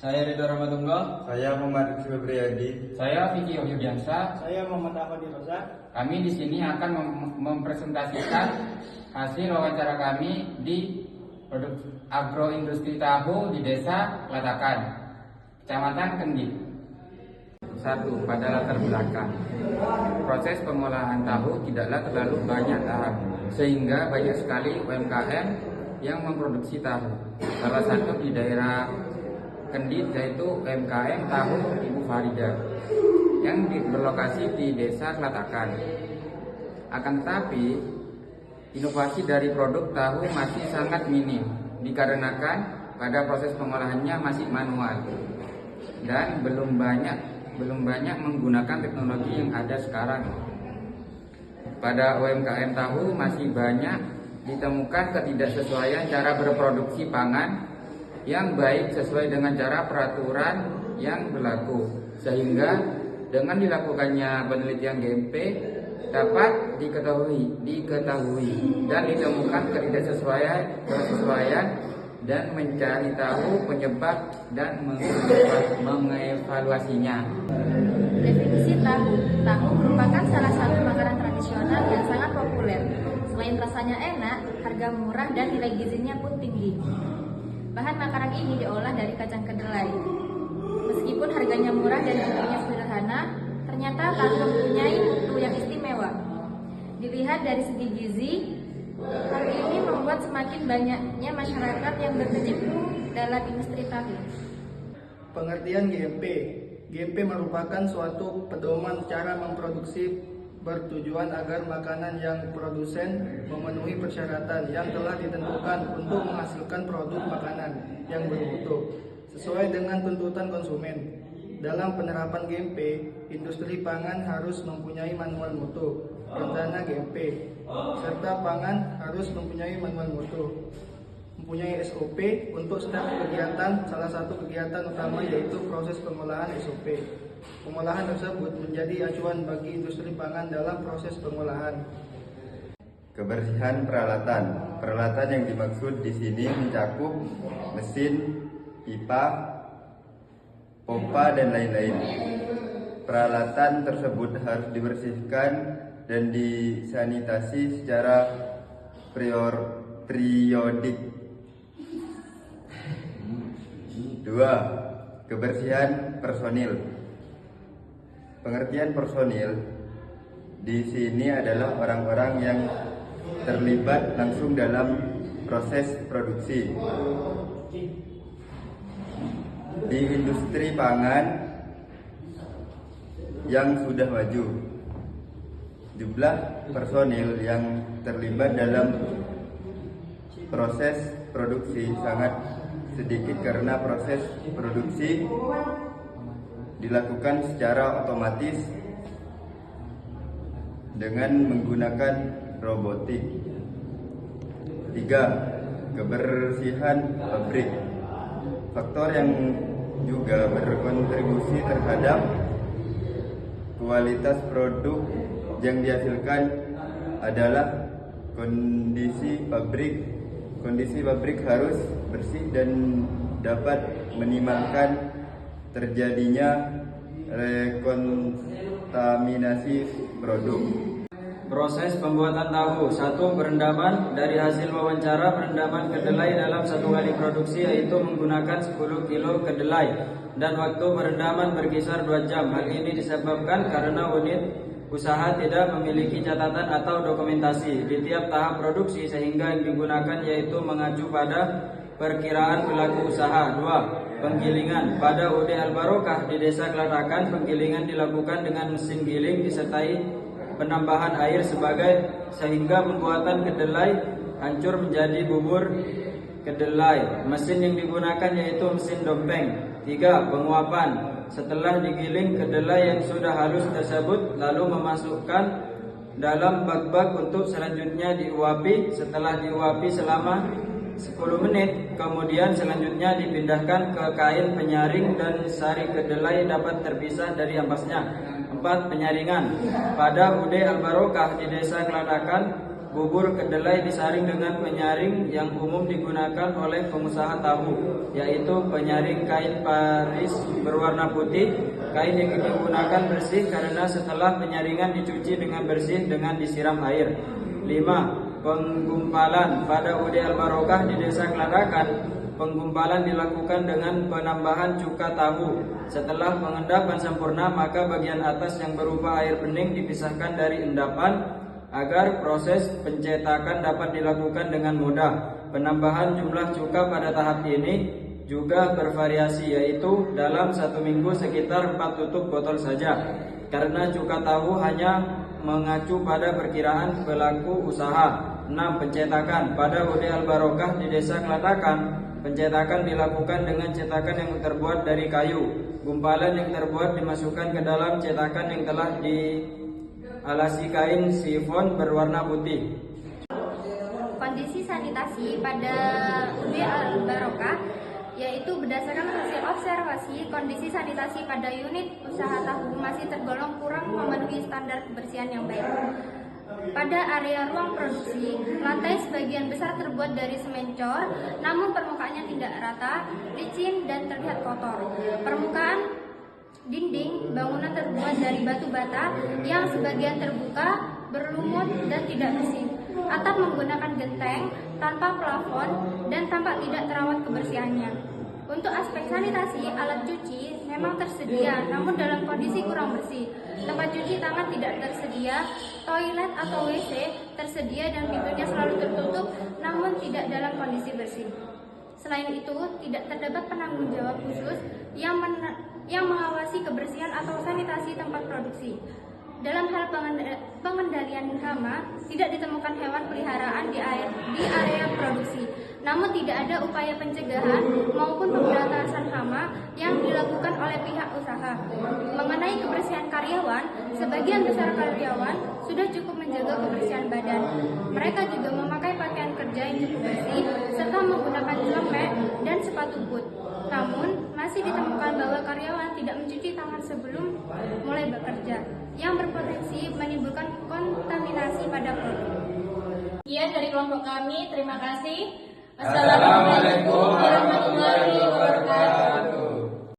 Saya Ridho Ramadunggo. Saya Muhammad Rizky Febriadi. Saya Vicky Yogyamsa. Saya Muhammad Ahmadi Roza. Kami di sini akan mempresentasikan hasil wawancara kami di produk agroindustri tahu di Desa Klatakan, Kecamatan Kendit. 1. Pada latar belakang, proses pengolahan tahu tidaklah terlalu banyak tahap, sehingga banyak sekali UMKM yang memproduksi tahu. Salah satu di daerah Kendit yaitu UMKM Tahu Ibu Farida yang berlokasi di Desa Klatakan. Akan tetapi, inovasi dari produk tahu masih sangat minim dikarenakan pada proses pengolahannya masih manual dan belum banyak menggunakan teknologi yang ada sekarang. Pada UMKM tahu masih banyak ditemukan ketidaksesuaian cara berproduksi pangan yang baik sesuai dengan cara peraturan yang berlaku, sehingga dengan dilakukannya penelitian GMP dapat diketahui dan ditemukan ketidaksesuaian dan mencari tahu penyebab dan mengevaluasinya. Definisi tahu. Tahu merupakan salah satu makanan tradisional yang sangat populer. Selain rasanya enak, harga murah dan nilai gizinya pun tinggi. Bahan makanan ini diolah dari kacang kedelai. Meskipun harganya murah dan bentuknya sederhana, ternyata tahu mempunyai mutu yang istimewa. Dilihat dari segi gizi, hal ini membuat semakin banyaknya masyarakat yang berkecimpung dalam industri tahu. Pengertian GMP. GMP merupakan suatu pedoman cara memproduksi bertujuan agar makanan yang produsen memenuhi persyaratan yang telah ditentukan untuk menghasilkan produk makanan yang bermutu sesuai dengan tuntutan konsumen. Dalam penerapan GMP, industri pangan harus mempunyai manual mutu, rencana GMP, serta pangan harus mempunyai manual mutu, mempunyai SOP untuk setiap kegiatan. Salah satu kegiatan utama yaitu proses pengolahan SOP. Pengolahan tersebut menjadi acuan bagi industri pangan dalam proses pengolahan. Kebersihan peralatan. Peralatan yang dimaksud di sini mencakup mesin, pipa, pompa, dan lain-lain. Peralatan tersebut harus dibersihkan dan disanitasi secara periodik. 2. Kebersihan personil. Pengertian personil di sini adalah orang-orang yang terlibat langsung dalam proses produksi. Di industri pangan yang sudah maju, jumlah personil yang terlibat dalam proses produksi sangat sedikit karena proses produksi dilakukan secara otomatis dengan menggunakan robotik. 3. Kebersihan pabrik. Faktor yang juga berkontribusi terhadap kualitas produk yang dihasilkan adalah kondisi pabrik. Kondisi pabrik harus bersih dan dapat minimalkan terjadinya rekontaminasi produk. Proses pembuatan tahu. 1. Perendaman. Dari hasil wawancara, perendaman kedelai dalam satu kali produksi yaitu menggunakan 10 kilo kedelai dan waktu perendaman berkisar 2 jam. Hal ini disebabkan karena unit usaha tidak memiliki catatan atau dokumentasi di tiap tahap produksi, sehingga yang digunakan yaitu mengacu pada perkiraan pelaku usaha. 2. Penggilingan. Pada UD Al-Barokah di Desa Klatakan, penggilingan dilakukan dengan mesin giling disertai penambahan air sehingga pembuatan kedelai hancur menjadi bubur kedelai. Mesin yang digunakan yaitu mesin dompeng. 3. Penguapan. Setelah digiling kedelai yang sudah halus tersebut lalu memasukkan dalam bak-bak untuk selanjutnya diuapi. Setelah diuapi selama 10 menit, kemudian selanjutnya dipindahkan ke kain penyaring dan sari kedelai dapat terpisah dari ampasnya. 4. Penyaringan. Pada UD Al-Barokah di Desa Klatakan, bubur kedelai disaring dengan penyaring yang umum digunakan oleh pengusaha tahu, yaitu penyaring kain paris berwarna putih. Kain yang digunakan bersih karena setelah penyaringan dicuci dengan bersih dengan disiram air. 5. Penggumpalan pada UD Al-Barokah di Desa Klatakan. Penggumpalan dilakukan dengan penambahan cuka tahu. Setelah pengendapan sempurna, maka bagian atas yang berupa air bening dipisahkan dari endapan agar proses pencetakan dapat dilakukan dengan mudah. Penambahan jumlah cuka pada tahap ini juga bervariasi, yaitu dalam 1 minggu sekitar 4 tutup botol saja, karena cuka tahu hanya mengacu pada perkiraan pelaku usaha. 6. Pencetakan pada UD Al-Barokah di Desa Klatakan. Pencetakan dilakukan dengan cetakan yang terbuat dari kayu. Gumpalan yang terbuat dimasukkan ke dalam cetakan yang telah dialasi kain sifon berwarna putih. Kondisi sanitasi pada UD Al-Barokah, yaitu berdasarkan hasil observasi, kondisi sanitasi pada unit usaha tahu masih tergolong kurang memenuhi standar kebersihan yang baik. Pada area ruang produksi, lantai sebagian besar terbuat dari semen cor, namun permukaannya tidak rata, licin, dan terlihat kotor. Permukaan dinding bangunan terbuat dari batu bata yang sebagian terbuka, berlumut, dan tidak bersih. Atap menggunakan genteng tanpa plafon dan tampak tidak terawat kebersihannya. Untuk aspek sanitasi, alat cuci memang tersedia, namun dalam kondisi kurang bersih. Tempat cuci tangan tidak tersedia, toilet atau WC tersedia dan pintunya selalu tertutup, namun tidak dalam kondisi bersih. Selain itu, tidak terdapat penanggung jawab khusus yang mengawasi kebersihan atau sanitasi tempat produksi. Dalam hal pengendalian hama, tidak ditemukan hewan peliharaan di area produksi. Namun tidak ada upaya pencegahan maupun pemberantasan hama yang dilakukan oleh pihak usaha. Mengenai kebersihan karyawan, sebagian besar karyawan sudah cukup menjaga kebersihan badan. Mereka juga memakai pakaian kerja yang cukup bersih serta menggunakan celemek dan sepatu boot. Namun, masih ditemukan bahwa karyawan tidak mencuci tangan sebelum mulai bekerja, yang berpotensi menimbulkan kontaminasi pada produk. Sekian dari kelompok kami, terima kasih. Assalamualaikum warahmatullahi wabarakatuh.